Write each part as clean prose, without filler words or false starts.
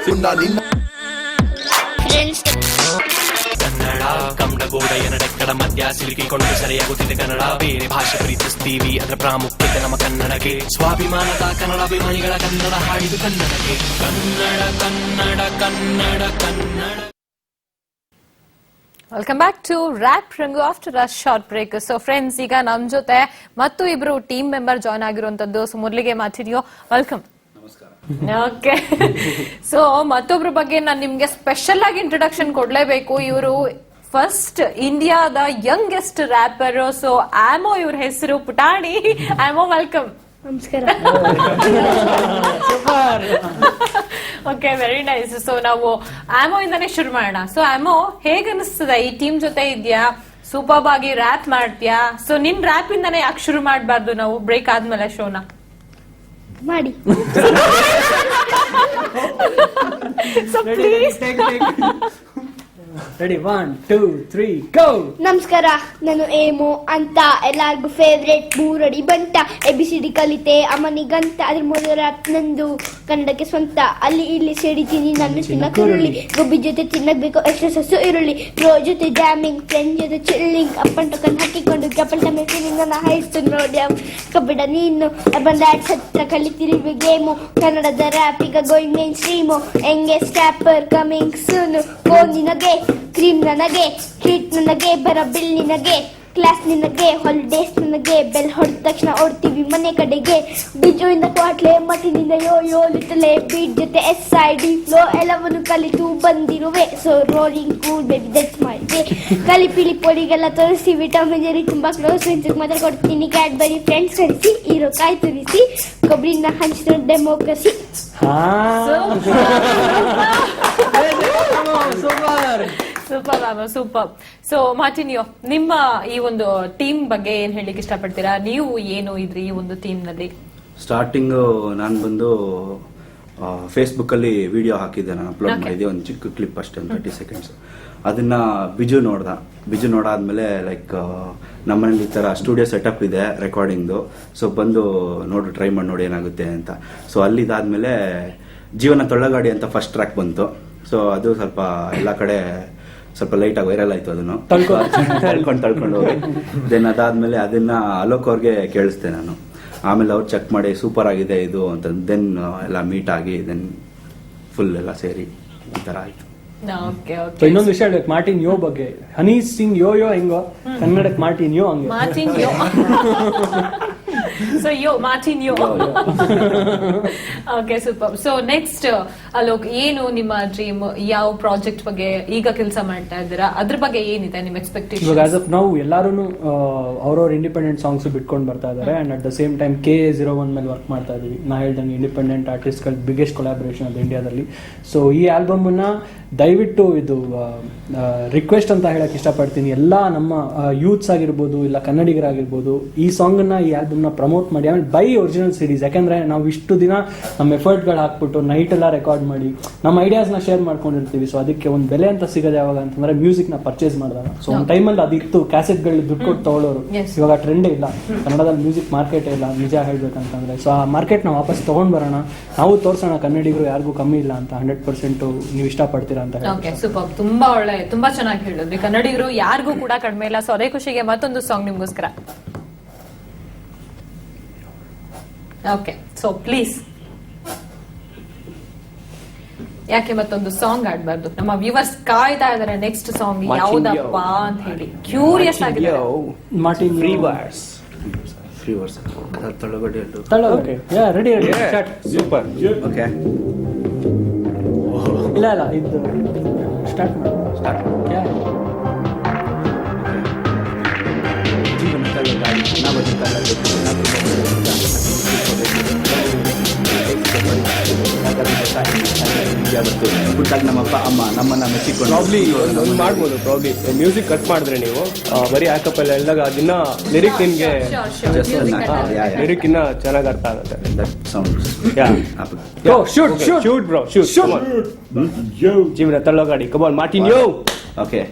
ಕನ್ನಡ ಕಮಡಗೋಡೆಯ ನಡೆಕ್ಕಡ ಮಧ್ಯ ಸಿಲುಕಿಕೊಂಡು ಸೆರೆಯಾಗುತ್ತಿದೆ ಕನ್ನಡ. ಬೇರೆ ಭಾಷೆ ಪ್ರೀತಿಸ್ತೀವಿ ಅದರ ಪ್ರಾಮುಖ್ಯತೆ ನಮ್ಮ ಕನ್ನಡಕ್ಕೆ. ಸ್ವಾಭಿಮಾನದ ಕನ್ನಡಾಭಿಮಾನಿಗಳ ಕನ್ನಡ ಹಾಡಿದು ಕನ್ನಡಕ್ಕೆ. Kannada Kannada Kannada Kannada. Welcome back to rap Rangu after a short break. So friends, ಈಗ ನಮ್ ಜೊತೆ ಮತ್ತು ಇಬ್ರು ಟೀಮ್ ಮೆಂಬರ್ ಜಾಯ್ನ್ ಆಗಿರುವಂತದ್ದು. ಸೊ ಮೊದಲಿಗೆ ಮಾತಿರಿಯೋ, ವೆಲ್ಕಮ್. ಓಕೆ. ಸೊ ಮತ್ತೊಬ್ರ ಬಗ್ಗೆ ನಾನು ನಿಮ್ಗೆ ಸ್ಪೆಷಲ್ ಆಗಿ ಇಂಟ್ರೊಡಕ್ಷನ್ ಕೊಡ್ಲೇಬೇಕು. ಇವರು ಫಸ್ಟ್ ಇಂಡಿಯಾದ ಯಂಗೆಸ್ಟ್ ರ್ಯಾಪರ್. ಸೊ ಆಮೋ ಇವ್ರ ಹೆಸರು. ಪುಟಾಣಿ, ಆಮೋ ವೆಲ್ಕಮ್. ನಮಸ್ಕಾರ. Okay, very nice. ಸೊ ನಾವು ಆಮೋ ಇಂದಾನೆ ಶುರು ಮಾಡೋಣ. ಸೊ ಆಮೋ, ಹೇಗ ಅನಿಸ್ತದ ಈ ಟೀಮ್ ಜೊತೆ ಇದ್ಯಾ? ಸೂಪರ್ ಆಗಿ ರ್ಯಾಪ್ ಮಾಡ್ತೀಯಾ? ಸೊ ನಿನ್ ರ್ಯಾಪ್ ಇಂದಾನೆ ಯಾಕೆ ಶುರು ಮಾಡಬಾರ್ದು ನಾವು ಬ್ರೇಕ್ ಆದ್ಮೇಲೆ ಶೋನ ಮಾಡಿ? So please. ರೆಡಿ, 1 2 3 ಗೋ. ನಮಸ್ಕಾರ, ನಾನು ಏಮೋ ಅಂತ, ಎಲ್ಲಾರ್ಗು ಫೇವ್ರೇಟ್ ಮೂರಡಿ ಬಂಟ. ABCD ಕಲಿತೆ ಅಮ್ಮನಿಗಂತ, ಅದ್ರ ಮೊದಲ ರ್ಯಾಪ್ ನಂದು ಕನ್ನಡಕ್ಕೆ ಸ್ವಂತ. ಅಲ್ಲಿ ಇಲ್ಲಿ ಸೇಡಿತೀನಿ ನಾನು ತಿನ್ನಕ್ ಈರುಳ್ಳಿ, ಗೊಬ್ಬಿ ಜೊತೆ ತಿನ್ನಬೇಕು ಎಕ್ಸ್ಟ್ರಾ ಸಸ್ಸು ಈರುಳ್ಳಿ. ಬ್ರೋ ಜೊತೆ ಜಾಮಿಂಗ್, ಫ್ರೆಂಡ್ ಜೊತೆ ಚಿಲ್ಲಿಂಗ್, ಅಪ್ಪನ್ ಟೊಕನ್ ಹಾಕಿಕೊಂಡು ಕಪಲ್ ಟಮೆ ಫೀಲಿಂಗ್ ನನ್ನ ಹಾಯಿಸ್ತು ನೋಡಿ ಕಬ್ಬಿಡ ನೀನು. ಅರ್ಬನ್ ರ್ಯಾಪ್ಸ್ ಹತ್ರ ಕಲಿತಿರುವೆ ಗೇಮು. ಕನ್ನಡದ ರ್ಯಾಪ್ ಈಗ going main stream. Youngest wrapper coming soon. Phone ನಿನಗೆ, ಕ್ರೀಮ್ ನನಗೆ, ಟ್ರೀಟ್ ನನಗೆ, ಬರ ಬಿಲ್ ನಿನಗೆ, ಕ್ಲಾಸ್ ನಿನಗೆ, ಹಾಲಿಡೇಸ್ ನನಗೆ. ಬೆಲ್ ಹೊಡೆದ ತಕ್ಷಣ ಓಡ್ತೀವಿ ಮನೆ ಕಡೆಗೆ. ಬಿಜುವಿಂದ ಕ್ವಾಟ್ಲೆ ಮಟಿನಿಂದ ಯೋ ಯೋ ಲಿಟಲೆ ಬೀಟ್ ಜೊತೆ SID ಫ್ಲೋ ಎಲ್ಲವನ್ನು ಕಲಿತು ಬಂದಿರುವೆ. So rolling cool baby that's my way. ಕಲಿಪಿಲಿ ಪೊಡಿಗೆಲ್ಲ ತೋರಿಸ್ತೀವಿ. ಟಾಮ್ ಅಂಡ್ ಜೆರಿ ತುಂಬಾ ಕ್ಲೋಸ್ ಫ್ರೆಂಡ್ಸ್ ಮಾತಾಡ್ಕೊಡ್ತೀನಿ. ಕ್ಯಾಡ್ಬರಿ ಫ್ರೆಂಡ್ಸ್ ಕಳಿಸಿ, ಹೀರೋ ಕಾಯಿ ತುರಿಸಿ, ಕೊಬ್ಬರಿನ ಹಂಚಿದ ಡೆಮೋಕ್ರಸಿ. ಸೂಪರ್. ಸೊ ಮಾರ್ಟಿನಿಯೋ, ನಿಮ್ಮ ಈ ಒಂದು ಟೀಮ್ ಬಗ್ಗೆ ಏನ್ ಹೇಳಿಕ್ ಇಷ್ಟಪಡ್ತೀರಾ? ನೀವು ಏನು ಇದ್ರಿ ಈ ಒಂದು ಟೀಮ್ ನಲ್ಲಿ? ಸ್ಟಾರ್ಟಿಂಗ್ ನಾನು ಬಂದು ಫೇಸ್ಬುಕ್ ಅಲ್ಲಿ ವಿಡಿಯೋ ಹಾಕಿದ್ದೆ, ನಾನು ಅಪ್ಲೋಡ್ ಮಾಡಿದ್ದೆ, ಒಂದು ಚಿಕ್ಕ ಕ್ಲಿಪ್ ಅಷ್ಟೇ, 30 seconds. ಅದನ್ನ ಬಿಜು ನೋಡಾದ್ಮೇಲೆ ಲೈಕ್ ನಮ್ಮನೇಲಿ ಈ ತರ ಸ್ಟುಡಿಯೋ ಸೆಟಪ್ ಇದೆ ರೆಕಾರ್ಡಿಂಗ್ದು, ಸೊ ಬಂದು ಟ್ರೈ ಮಾಡಿ ನೋಡಿ ಏನಾಗುತ್ತೆ ಅಂತ. ಸೊ ಅಲ್ಲಿದಾದ್ಮೇಲೆ ಜೀವನ ತೊಳ್ಳಗಾಡಿ ಅಂತ ಫಸ್ಟ್ ಟ್ರ್ಯಾಕ್ ಬಂತು. ಸೊ ಅದು ಸ್ವಲ್ಪ ಎಲ್ಲ ಕಡೆ ಸ್ವಲ್ಪ ಲೈಟ್ ಆಗಿ ವೈರಲ್ ಆಯ್ತು. ಅದನ್ನು ತಳ್ಕೊಂಡು ಹೋಗಿ ದೆನ್ ಅದಾದ್ಮೇಲೆ ಅದನ್ನ ಅಲೋಕ್ ಅವ್ರಿಗೆ ಕೇಳಿಸ್ದೆ ನಾನು. ಆಮೇಲೆ ಅವ್ರು ಚೆಕ್ ಮಾಡಿ ಸೂಪರ್ ಆಗಿದೆ ಇದು ಅಂತ. ದೆನ್ ಎಲ್ಲ ಮೀಟ್ ಆಗಿ ದೆನ್ ಫುಲ್ ಎಲ್ಲ ಸೇರಿ ಈ ತರ ಆಯ್ತು. ಇನ್ನೊಂದು ವಿಷಯ ಹೇಳ್ಬೇಕು ಮಾರ್ಟಿನ್ ಯೋ ಬಗ್ಗೆ. ಹನಿ ಸಿಂಗ್ ಯೋ ಯೋ ಹೆಂಗೋ ಕನ್ನಡಕ್ಕೆ ಮಾರ್ಟಿನ್ ಯೋ ಹಂಗೆ. Martin yo. So yo, Martin yo. Okay, super. So next Alok, ಏನು ನಿಮ್ಮ ಡ್ರೀಮ್? ಯಾವ ಪ್ರಾಜೆಕ್ಟ್ ಬಗ್ಗೆ ಈಗ ಕೆಲಸ ಮಾಡ್ತಾ ಇದ್ದೀರಾ? ಅದ್ರ ಬಗ್ಗೆ ಏನಿದೆ ನಿಮ್ಮ ಎಕ್ಸ್ಪೆಕ್ಟೇಷನ್? ಇವಾಗ ಆಸ್ ಆಫ್ ನಾವು ಎಲ್ಲಾರು ಅವ್ರವ್ರ ಇಂಡಿಪೆಂಡೆಂಟ್ ಸಾಂಗ್ಸ್ ಬಿಟ್ಕೊಂಡು ಬರ್ತಾ ಇದಾರೆ. And at the same time KA01 ಮೇಲೆ ವರ್ಕ್ ಮಾಡ್ತಾ ಇದೀವಿ. ನಾ ಹೇಳ್ದಂಗೆ ಇಂಡಿಪೆಂಡೆಂಟ್ ಆರ್ಟಿಸ್ಟ್ಗಳ ಬಿಗ್ಗೆಸ್ಟ್ ಕೊಲಾಬರೇಷನ್ ಅದು ಇಂಡಿಯಾದಲ್ಲಿ. ಸೊ ಈ ಆಲ್ಬಮ್ ಅನ್ನ ದಯವಿಟ್ಟು ಇದು ರಿಕ್ವೆಸ್ಟ್ ಅಂತ ಹೇಳಕ್ ಇಷ್ಟಪಡ್ತೀನಿ. ಎಲ್ಲ ನಮ್ಮ ಯೂತ್ಸ್ ಆಗಿರ್ಬೋದು, ಇಲ್ಲ ಕನ್ನಡಿಗರಾಗಿರ್ಬೋದು, ಈ ಸಾಂಗ್ ಅನ್ನ, ಈ ಆಲ್ಬಮ್ ನ ಪ್ರಮೋಟ್ ಮಾಡಿ. ಆಮೇಲೆ ಬೈ ಒರಿಜಿನಲ್ ಸಿಡೀಸ್. ಯಾಕಂದ್ರೆ ನಾವು ಇಷ್ಟು ದಿನ ನಮ್ಮ ಎಫರ್ಟ್ಗಳು ಹಾಕ್ಬಿಟ್ಟು ನೈಟ್ ಎಲ್ಲ ರೆಕಾರ್ಡ್ ಮಾಡಿ ನಮ್ಮ ಐಡಿಯಾಸ್ನ ಶೇರ್ ಮಾಡ್ಕೊಂಡಿರ್ತೀವಿ. ಸೊ ಅದಕ್ಕೆ ಒಂದು ಬೆಲೆ ಅಂತ ಸಿಗೋದು ಯಾವಾಗ ಅಂತಂದ್ರೆ ಮ್ಯೂಸಿಕ್ ನ ಪರ್ಚೇಸ್ ಮಾಡಿದಾಗ. ಸೊ ಒಂದು ಟೈಮಲ್ಲಿ ಅದಿತ್ತು, ಕ್ಯಾಸೆಟ್ಗಳು ದುಡ್ಡು ಕೊಟ್ಟು ತಗೊಳ್ಳೋರು. ಇವಾಗ ಟ್ರೆಂಡೇ ಇಲ್ಲ, ಕನ್ನಡದಲ್ಲಿ ಮ್ಯೂಸಿಕ್ ಮಾರ್ಕೆಟ್ ಇಲ್ಲ ನಿಜ ಹೇಳ್ಬೇಕಂತಂದ್ರೆ. ಸೊ ಆ ಮಾರ್ಕೆಟ್ ನಾವು ವಾಪಸ್ ತಗೊಂಡ್ ಬರೋಣ, ನಾವು ತೋರ್ಸೋಣ ಕನ್ನಡಿಗರು ಯಾರಿಗೂ ಕಮ್ಮಿ ಇಲ್ಲ ಅಂತ. 100% ನೀವು ಇಷ್ಟಪಡ್ತೀರಾ ಅಂತ ಹೇಳಿ. ಸೂಪರ್, ತುಂಬಾ ಒಳ್ಳೆ, ತುಂಬಾ ಚೆನ್ನಾಗಿ ಹೇಳಿದ್ರಿ. ಕನ್ನಡಿಗರು ಯಾರಿಗೂ ಕೂಡ ಕಡಿಮೆ ಇಲ್ಲ. ಸೊ ಅದೇ ಖುಷಿಗೆ ಮತ್ತೊಂದು ಸಾಂಗ್ ನಿಮ್ಗೋಸ್ಕರ. Okay, so please. ಯಾಕೆ ಮತ್ತೊಂದು ಸಾಂಗ್ ಆಡ್ಬಾರ್ದು? ನಮ್ಮ ವ್ಯೂವರ್ಸ್ ಕಾಯ್ತಾ ಇದಾರೆ ನೆಕ್ಸ್ಟ್ ಸಾಂಗ್ ಯಾವ್ದಪ್ಪ ಅಂತ ಹೇಳಿ, ಕ್ಯೂರಿಯಸ್ ಆಗಿದೆ. ಮಾರ್ಟಿನ್ ಫ್ರೀ ವರ್ಸ್ ತಳ್ಳಗಡೆ. Yeah, ready start. Super. Okay, ಇಲ್ಲ ಇದು ಸ್ಟಾರ್ಟ್ ಮಾಡಿ. ಸ್ಟಾರ್ಟ್. ಪುಟ್ಟಾಗಿ ನಮ್ಮಪ್ಪ ಅಮ್ಮ ನಮ್ಮನ್ನ ಮೆಚ್ಚಿಕೊಂಡು ಒಂದು ಮಾಡ್ಬೋದು. ಪ್ರಾಬ್ಲಿ ಮ್ಯೂಸಿಕ್ ಕಟ್ ಮಾಡಿದ್ರೆ ನೀವು ಬರೀ ಆಕಪ್ಪಲ್ಲ ಹೇಳಿದಾಗ ಅದನ್ನ ಲಿರಿಕ್ ನಿಮ್ಗೆ ಲಿರಿಕ್ ಇನ್ನ ಚೆನ್ನಾಗಿ ಅರ್ಥ ಆಗುತ್ತೆ. Shoot bro, shoot. ಜೀವನ ತಳ್ಳೋ ಗಾಡಿ, ಕಮಾನ್ ಮಾರ್ಟಿನ್ ಯೋ. ಓಕೆ,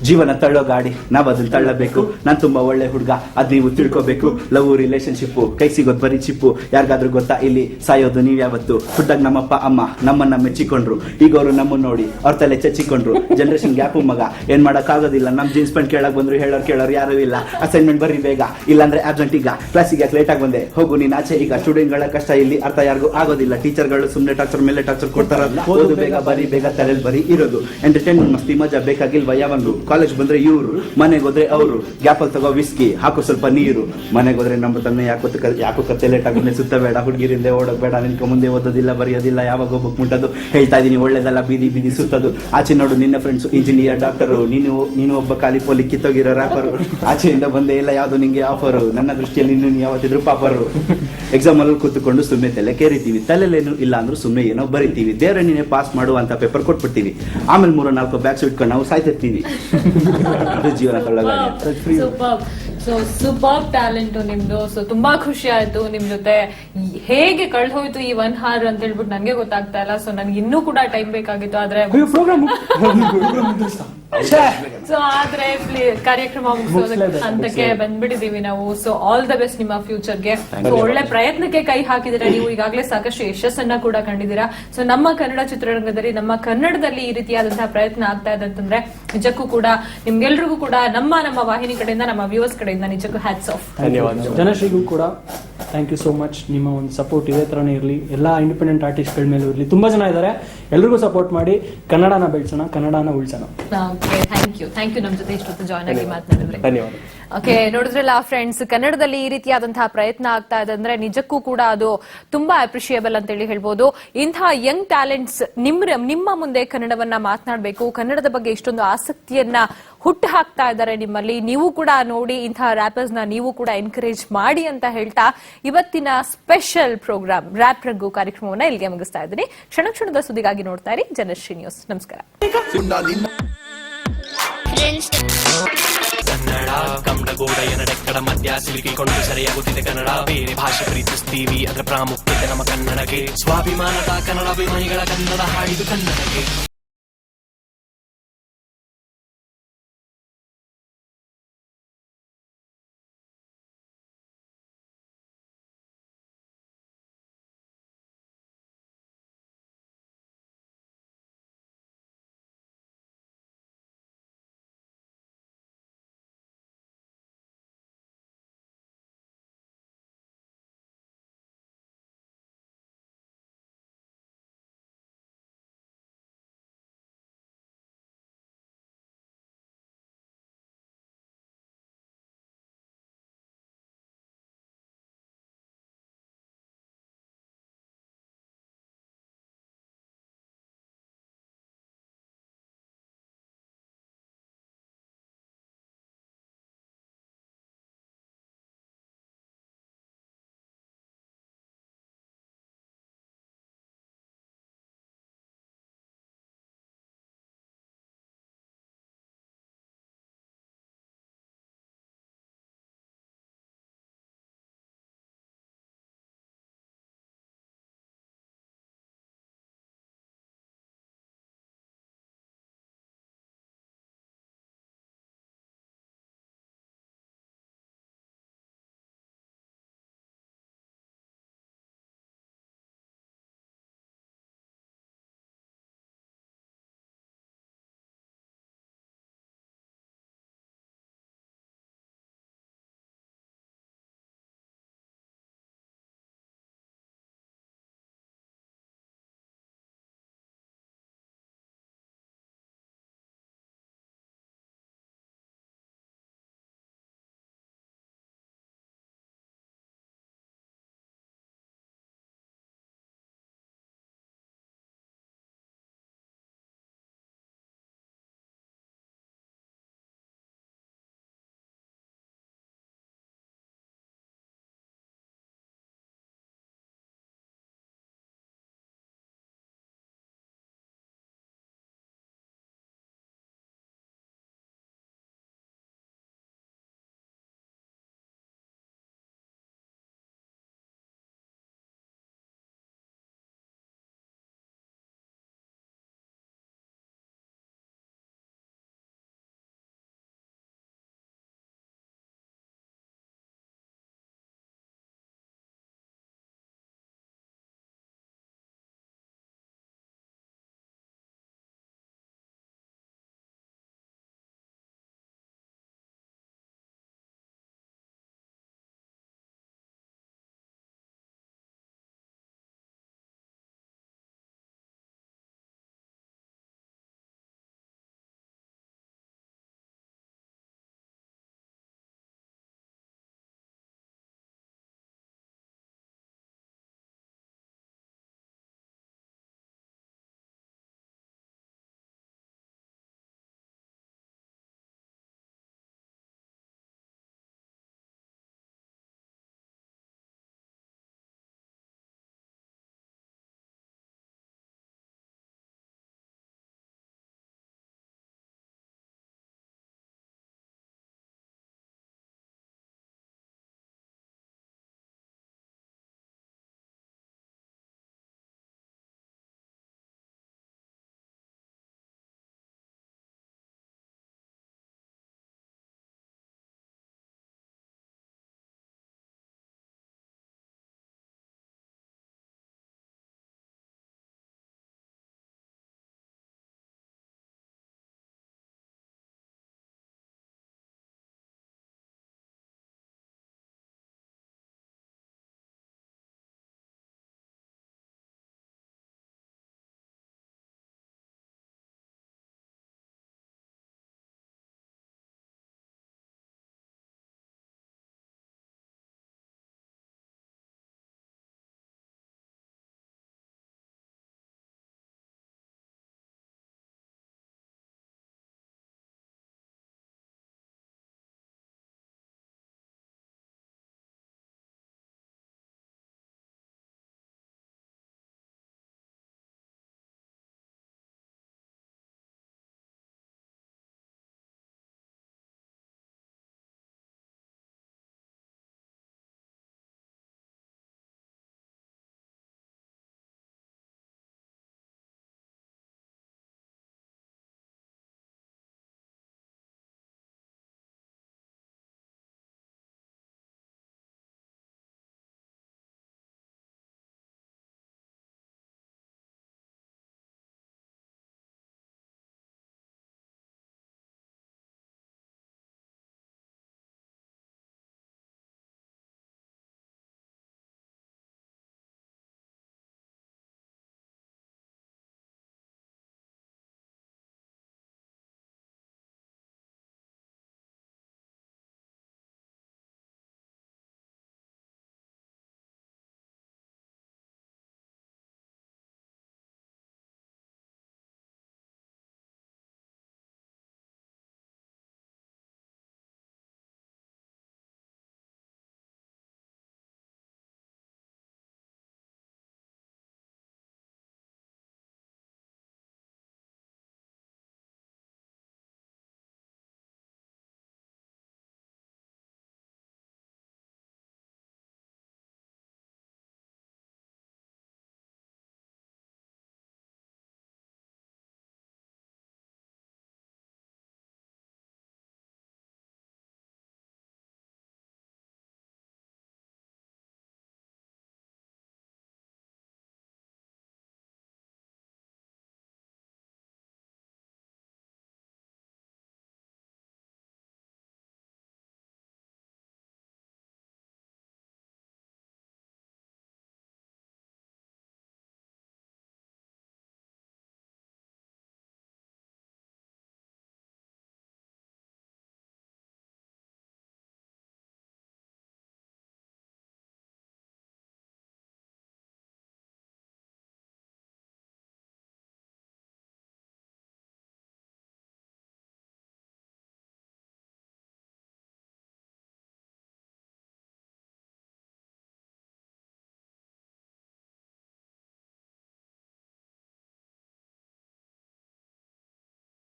ಜೀವನ ತಳ್ಳೋ ಗಾಡಿ ನಾವ್ ಅದನ್ನ ತಳ್ಳಬೇಕು. ನಾನ್ ತುಂಬಾ ಒಳ್ಳೆ ಹುಡುಗ ಅದ್ ನೀವು ತಿಳ್ಕೊಬೇಕು. ಲವ್ ರಿಲೇಶನ್ಶಿಪ್ ಕೈ ಸಿಗೋದ್ ಬರೀ ಚಿಪ್ಪು. ಯಾರಿಗಾದ್ರೂ ಗೊತ್ತಾ ಇಲ್ಲಿ ಸಾಯೋದು ನೀವ್ ಯಾವತ್ತು? ಹುಟ್ಟಾಗ ನಮ್ಮಪ್ಪ ಅಮ್ಮ ನಮ್ಮನ್ನ ಮೆಚ್ಚಿಕೊಂಡ್ರು, ಈಗ ಅವರು ನಮ್ಮನ್ನ ನೋಡಿ ಅವ್ರ ತಲೆ ಚಚ್ಚಿಕೊಂಡ್ರು. ಜನರೇಷನ್ ಗ್ಯಾಪ್ ಮಗ, ಏನ್ ಮಾಡಕ್ ಆಗೋದಿಲ್ಲ. ನಮ್ ಜೀನ್ಸ್ ಪ್ಯಾಂಟ್ ಕೇಳಕ್ ಬಂದ್ರು ಕೇಳೋರು ಯಾರು ಇಲ್ಲ. ಅಸೈನ್ಮೆಂಟ್ ಬರೀ ಬೇಗ, ಇಲ್ಲಾಂದ್ರೆ ಅಬ್ಸೆಂಟ್. ಈಗ ಕ್ಲಾಸಿಗೆ ಯಾಕೆ ಲೇಟ್ ಆಗಿ ಬಂದೆ, ಹೋಗು ನೀನ್ ಆಚೆ. ಈಗ ಸ್ಟೂಡೆಂಟ್ ಗಳ ಕಷ್ಟ ಇಲ್ಲಿ ಅರ್ಥ ಯಾರಿಗೂ ಆಗೋದಿಲ್ಲ. ಟೀಚರ್ಗಳು ಸುಮ್ನೆ ಟಾರ್ಚರ್ ಮೇಲೆ ಟಾರ್ಚರ್ ಕೊಡ್ತಾರಲ್ಲ. ಓದು ಬೇಗ ಬರೀ ಬೇಗ ತಲೆಯಲ್ಲಿ ಬರೀ ಇರೋದು. ಎಂಟರ್ಟೈನ್ಮೆಂಟ್ ಮಸ್ತಿ ಮಜಾ ಬೇಕಾಗಿಲ್ವ ಯಾವಂದು. ಕಾಲೇಜ್ ಬಂದ್ರೆ ಇವ್ರು, ಮನೆಗೆ ಹೋದ್ರೆ ಅವರು. ಗ್ಯಾಪಲ್ ತಗೋ ವಿಸ್ಕಿ ಹಾಕೋ ಸ್ವಲ್ಪ ನೀರು. ಮನೆಗೆ ಹೋದ್ರೆ ನಮ್ಮ ತಂದೆ ಯಾಕೋ ಕತ್ತೆ ಲೇಟ್ ಆಗಿ ಸುತ್ತ ಬೇಡ, ಹುಡುಗಿರಿಂದ ಓಡೋಕ್ ಬೇಡ. ನಿನ್ಕ ಮುಂದೆ ಓದೋದಿಲ್ಲ ಬರೆಯೋದಿಲ್ಲ, ಯಾವಾಗ ಹೋಗ್ಬೇಕು ಮುಟ್ಟೋದು. ಹೇಳ್ತಾ ಇದೀನಿ ಒಳ್ಳೇದಲ್ಲ ಬೀದಿ ಬೀದಿ ಸುತ್ತದು. ಆಚೆ ನೋಡು ನಿನ್ನ ಫ್ರೆಂಡ್ಸ್ ಇಂಜಿನಿಯರ್ ಡಾಕ್ಟರು, ನೀನು ಒಬ್ಬ ಖಾಲಿ ಪೋಲಿ ಕಿತ್ತೋಗಿರೋ ರ್ಯಾಪರು. ಆಚೆಯಿಂದ ಬಂದೇ ಇಲ್ಲ ಯಾವ್ದು ನಿಂಗೆ ಆಫರು. ನನ್ನ ದೃಷ್ಟಿಯಲ್ಲಿ ನೀನು ಯಾವತ್ತಿದ್ರು ಪಾಪರು. ಎಕ್ಸಾಮ್ ಅಲ್ಲಿ ಕೂತ್ಕೊಂಡು ಸುಮ್ಮನೆ ತಲೆ ಕೇರಿತೀವಿ. ತಲೆಲೇನು ಇಲ್ಲ ಅಂದ್ರೂ ಸುಮ್ಮನೆ ಏನೋ ಬರಿತೀವಿ. ದೇವ್ರ ನೀನೆ ಪಾಸ್ ಮಾಡುವಂತ ಪೇಪರ್ ಕೊಟ್ಬಿಡ್ತೀವಿ. ಆಮೇಲೆ 3-4 ಬ್ಯಾಗ್ಸ್ ಇಟ್ಕೊಂಡು ನಾವು ಸಾಯ್ತಿರ್ತೀವಿ. ಅದು ಜೀವನ ಕಳ್ಳಗಾಡಿ. ಸೂಪರ್ ಟ್ಯಾಲೆಂಟ್ ನಿಮ್ದು. ಸೊ ತುಂಬಾ ಖುಷಿ ಆಯ್ತು ನಿಮ್ ಜೊತೆ. ಹೇಗೆ ಕಳ್ದು ಹೋಯ್ತು ಈ 1 hour ಅಂತ ಹೇಳ್ಬಿಟ್ಟು ನನ್ಗೆ ಗೊತ್ತಾಗ್ತಾ ಇಲ್ಲ. ಸೊ ನನ್ಗೆ ಇನ್ನೂ ಕೂಡ ಟೈಮ್ ಬೇಕಾಗಿತ್ತು, ಆದ್ರೆ ಕಾರ್ಯಕ್ರಮ ಮುಗಿಸೋದಕ್ಕೆ ಹಂತಕ್ಕೆ ಬಂದ್ಬಿಟ್ಟಿದೀವಿ ನಾವು. ಸೊ ಆಲ್ ದ ಬೆಸ್ಟ್ ನಿಮ್ಮ ಫ್ಯೂಚರ್ಗೆ. ಸೊ ಒಳ್ಳೆ ಪ್ರಯತ್ನಕ್ಕೆ ಕೈ ಹಾಕಿದಿರಾ ನೀವು. ಈಗಾಗಲೇ ಸಾಕಷ್ಟು ಯಶಸ್ಸನ್ನ ಕೂಡ ಕಂಡಿದ್ದೀರಾ. ಸೊ ನಮ್ಮ ಕನ್ನಡ ಚಿತ್ರರಂಗದಲ್ಲಿ, ನಮ್ಮ ಕನ್ನಡದಲ್ಲಿ ಈ ರೀತಿಯಾದಂತಹ ಪ್ರಯತ್ನ ಆಗ್ತಾ ಇದೆ ಅಂತಂದ್ರೆ ನಿಜಕ್ಕೂ ಕೂಡ ನಿಮ್ಗೆಲ್ರಿಗೂ ಕೂಡ ನಮ್ಮ ವಾಹಿನಿ ಕಡೆಯಿಂದ, ನಮ್ಮ ವ್ಯೂವರ್ಸ್ ಕಡೆಯಿಂದ ನಿಜಕ್ಕೂ ಹ್ಯಾಟ್ಸ್ ಆಫ್. ಧನ್ಯವಾದ. ಜನಶ್ರೀಗೂ ಕೂಡ ಥ್ಯಾಂಕ್ ಯು ಸೋ ಮಚ್. ನಿಮ್ಮ ಒಂದು ಸಪೋರ್ಟ್ ಇದೇ ತರನೇ ಇರಲಿ, ಎಲ್ಲ ಇಂಡಿಪೆಂಡೆಂಟ್ ಆರ್ಟಿಸ್ಟ್ಗಳ ಮೇಲೂ ಇರಲಿ. ತುಂಬಾ ಜನ ಇದ್ದಾರೆ, ಎಲ್ರಿಗೂ ಸಪೋರ್ಟ್ ಮಾಡಿ. ಕನ್ನಡನ ಬೆಳೆಸೋಣ, ಕನ್ನಡನ ಉಳಿಸೋಣ. ಥ್ಯಾಂಕ್ ಯು ನಮ್ ಜೊತೆ ಇಷ್ಟೊತ್ತು ಜಾಯ್ನ್ ಆಗಿ ಮಾತನಾಡಿದ್ರೆ. ಧನ್ಯವಾದ. ಓಕೆ, ನೋಡಿದ್ರಲ್ಲ ಫ್ರೆಂಡ್ಸ್, ಕನ್ನಡದಲ್ಲಿ ಈ ರೀತಿಯಾದಂತಹ ಪ್ರಯತ್ನ ಆಗ್ತಾ ಇದೆ ಅಂದ್ರೆ ನಿಜಕ್ಕೂ ಕೂಡ ಅದು ತುಂಬಾ ಅಪ್ರಿಷಿಯೇಬಲ್ ಅಂತ ಹೇಳಿ ಹೇಳ್ಬೋದು. ಇಂತಹ ಯಂಗ್ ಟ್ಯಾಲೆಂಟ್ಸ್ ನಿಮ್ಮ ಮುಂದೆ ಕನ್ನಡವನ್ನ ಮಾತನಾಡಬೇಕು, ಕನ್ನಡದ ಬಗ್ಗೆ ಇಷ್ಟೊಂದು ಆಸಕ್ತಿಯನ್ನ ಹುಟ್ಟು ಹಾಕ್ತಾ ಇದ್ದಾರೆ ನಿಮ್ಮಲ್ಲಿ. ನೀವು ಕೂಡ ನೋಡಿ ಇಂತಹ ರ್ಯಾಪರ್ಸ್ ನ ನೀವು ಕೂಡ ಎನ್ಕರೇಜ್ ಮಾಡಿ ಅಂತ ಹೇಳ್ತಾ ಇವತ್ತಿನ ಸ್ಪೆಷಲ್ ಪ್ರೋಗ್ರಾಮ್ ರ್ಯಾಪ್ ರಂಗು ಕಾರ್ಯಕ್ರಮವನ್ನ ಇಲ್ಲಿಗೆ ಮುಗಿಸ್ತಾ ಇದ್ದೀನಿ. ಕ್ಷಣದ ಸುದ್ದಿಗಾಗಿ ನೋಡ್ತಾ ಇರಿ ಜನಶ್ರೀ ನ್ಯೂಸ್. ನಮಸ್ಕಾರ. ಕನ್ನಡ ಕಮ್ಮಡಗೋಡೆಯ ನಡೆಕ್ಕಡ ಮಧ್ಯ ಸಿಲುಕಿಕೊಂಡು ಸೆರೆಯಾಗುತ್ತಿದೆ ಕನ್ನಡ. ಬೇರೆ ಭಾಷೆ ಪ್ರೀತಿಸ್ತೀವಿ, ಅದರ ಪ್ರಾಮುಖ್ಯತೆ ನಮ್ಮ ಕನ್ನಡಕ್ಕೆ. ಸ್ವಾಭಿಮಾನದ ಕನ್ನಡಾಭಿಮಾನಿಗಳ ಕನ್ನಡ ಹಾಡಿದು ಕನ್ನಡಕ್ಕೆ.